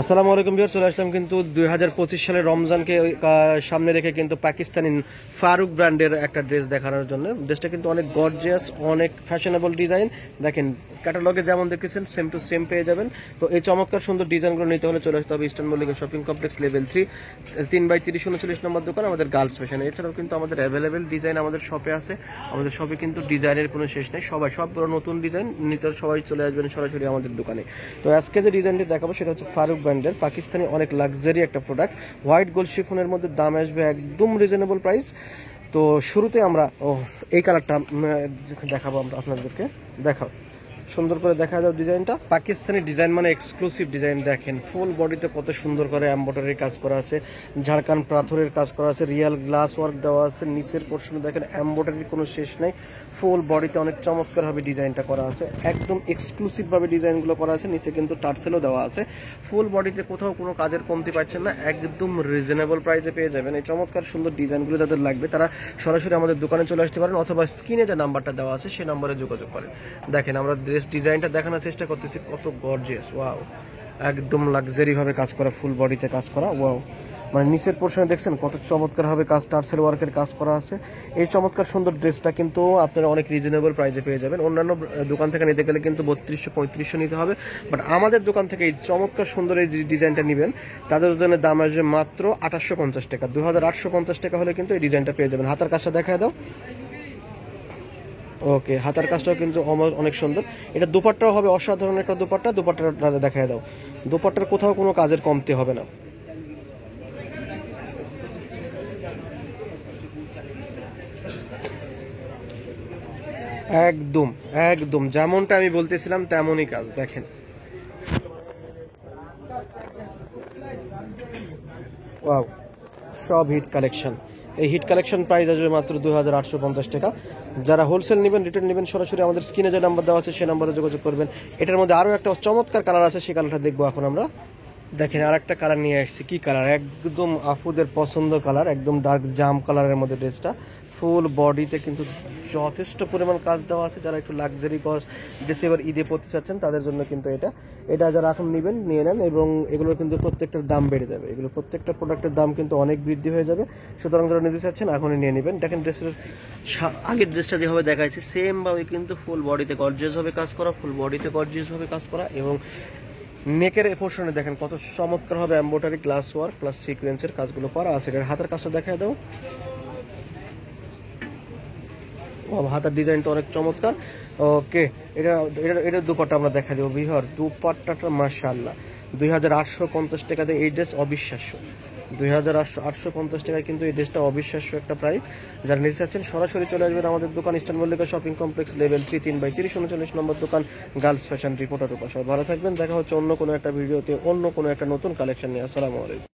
আসসালামু আলাইকুম ভিউয়ার্স, চলে আসলাম কিন্তু 2025 সালের রমজানকে সামনে রেখে কিন্তু পাকিস্তানি ফারুক ব্র্যান্ডের একটা ড্রেস দেখানোর জন্য। ড্রেসটা কিন্তু অনেক গর্জিয়াস, অনেক ফ্যাশনেবল ডিজাইন। দেখেন ক্যাটালগে যেমন দেখেছেন সেম টু সেম পেয়ে যাবেন। তো এই চমৎকার সুন্দর ডিজাইনগুলো নিতে হলে চলে আসতে হবে eastern Mallika shopping complex level 3 3/30 39 নম্বর দোকান, আমাদের গার্লস ফ্যাশন। এছাড়াও কিন্তু আমাদের অ্যাভেলেবেল ডিজাইন আমাদের শপে আছে। আমাদের শপে কিন্তু ডিজাইনের কোনো শেষ নেই, সব নতুন ডিজাইন নিতে সবাই চলে আসবেন সরাসরি আমাদের দোকানে। তো আজকে যে ডিজাইনটি দেখাবো সেটা হচ্ছে ফারুক ব্র্যান্ডের পাকিস্তানি অনেক লাক্সারি একটা প্রোডাক্ট, হোয়াইট গোল্ড শিফনের মধ্যে। দাম আসবে একদম রিজনেবল প্রাইস। তো শুরুতে আমরা এই কালারটা দেখাবো আমরা আপনাদেরকে। দেখাও, সুন্দর করে দেখা যাও ডিজাইনটা। পাকিস্তানি ডিজাইন মানে এক্সক্লুসিভ ডিজাইন। দেখেন ফুল বডিতে কত সুন্দর করে এমব্রয়ডারি কাজ করা আছে, ঝাড়খান পাথরের কাজ করা আছে, রিয়েল গ্লাস ওয়ার্ক দেওয়া আছে। নিচের পোর্শনে দেখেন এমব্রয়ডারির কোনো শেষ নাই। ফুল বডিতে অনেক চমৎকারভাবে ডিজাইনটা করা আছে, একদম এক্সক্লুসিভভাবে ডিজাইনগুলো করা আছে। নিচে কিন্তু টার্সেলও দেওয়া আছে। ফুল বডিতে কোথাও কোনো কাজের কমতি পাচ্ছেন না, একদম রিজনেবল প্রাইসে পেয়ে যাবেন। এই চমৎকার সুন্দর ডিজাইনগুলো যাদের লাগবে তারা সরাসরি আমাদের দোকানে চলে আসতে পারেন, অথবা স্ক্রিনে যে নাম্বারটা দেওয়া আছে সেই নাম্বারে যোগাযোগ করেন। দেখেন আমরা ডিজাইনটা দেখানোর চেষ্টা করতেছি, কত গর্জিয়াস। ওয়াও, একদম লাক্সারি ভাবে কাজ করা, ফুল বডিতে কাজ করা। ওয়াও, মানে নিচের পোর্শনে দেখছেন কত চমৎকার ভাবে কাজ, টার্সেল ওয়ার্কের কাজ করা আছে। এই চমৎকার সুন্দর ড্রেসটা কিন্তু আপনারা অনেক রিজনেবল প্রাইসে পেয়ে যাবেন। অন্যান্য দোকান থেকে নিতে গেলে কিন্তু 3200-3500 নিতে হবে, বাট আমাদের দোকান থেকে এই চমৎকার সুন্দর এই ডিজাইনটা নেবেন তাদের জন্য দাম আসবে মাত্র 2850 টাকা। 2850 টাকা হলে কিন্তু এই ডিজাইনটা পেয়ে যাবেন। হাতার কাজটা দেখায় দাও। ওকে, হাতার কাজটাও কিন্তু অনেক সুন্দর। এটা দুপাট্টাও হবে অসাধারণ একটা দুপাট্টা। দুপাট্টাটা দেখায় দাও। দুপাট্টার কোথাও কোনো কাজের কমতি হবে না। একদম একদম যেমনটা আমি বলতেছিলাম তেমনই কাজ। দেখেন ওয়াও, সব হিট কালেকশন। এই হিট কালেকশন প্রাইস আসবে মাত্র 2850 টাকা। যারা হোলসেল নেবেন, রিটেল নেবেন, সরাসরি আমাদের স্ক্রিনে যে নাম্বার দেওয়া আছে সেই নাম্বারে যোগাযোগ করবেন। এটার মধ্যে আরও একটা চমৎকার কালার আছে, সেই কালারটা দেখবো এখন আমরা। দেখেন আর একটা কালার নিয়ে আসছি। কি কালার? একদম আফুদের পছন্দ কালার, একদম ডার্ক জাম কালারের মধ্যে ড্রেসটা। ফুল বডিতে কিন্তু যথেষ্ট পরিমাণ কাজ দেওয়া আছে। যারা একটু লাক্সারি ড্রেস এবার ঈদে পড়তে চাচ্ছেন তাদের জন্য কিন্তু এটা যারা এখন নেবেন নিয়ে নেন, এবং এগুলোর কিন্তু প্রত্যেকটার দাম বেড়ে যাবে। এগুলো প্রত্যেকটা প্রোডাক্টের দাম কিন্তু অনেক বৃদ্ধি হয়ে যাবে। সুতরাং যারা নিতে চাচ্ছেন এখনই নিয়ে নেবেন। দেখেন ড্রেসের আগের ড্রেসটা যেভাবে দেখাইছি সেমভাবে কিন্তু ফুল বডিতে গর্জিয়াস ভাবে কাজ করা, ফুল বডিতে গর্জিয়াস ভাবে কাজ করা, এবং নেকের পোর্শনে দেখেন কত চমৎকার হবে এমব্রয়ডারি, গ্লাস ওয়ার্ক প্লাস সিকোয়েন্সের কাজগুলো করা আছে। এটার হাতের কাজটা দেখায় দাও। হাতার ডিজাইনটা অনেক চমৎকার। ওকে, এটা দুপাট্টা আমরা দেখা দেবো। বিহার দুপাট্টাটা মাশাআল্লাহ 2850 টাকাতে এই ড্রেস অবিশ্বাস্য। 2850 টাকায় কিন্তু এই ড্রেসটা অবিশ্বাস্য একটা প্রাইস। যারা নিতে চাচ্ছেন সরাসরি চলে আসবেন আমাদের দোকান, eastern Mallika shopping complex level 3 3/30 39 নম্বর দোকান, গার্লস ফ্যাশন রিপোর্টার। সবাই ভালো থাকবেন, দেখা হচ্ছে অন্য কোনো একটা ভিডিওতে অন্য কোনো একটা নতুন কালেকশন নিয়ে। আসসালামু আলাইকুম।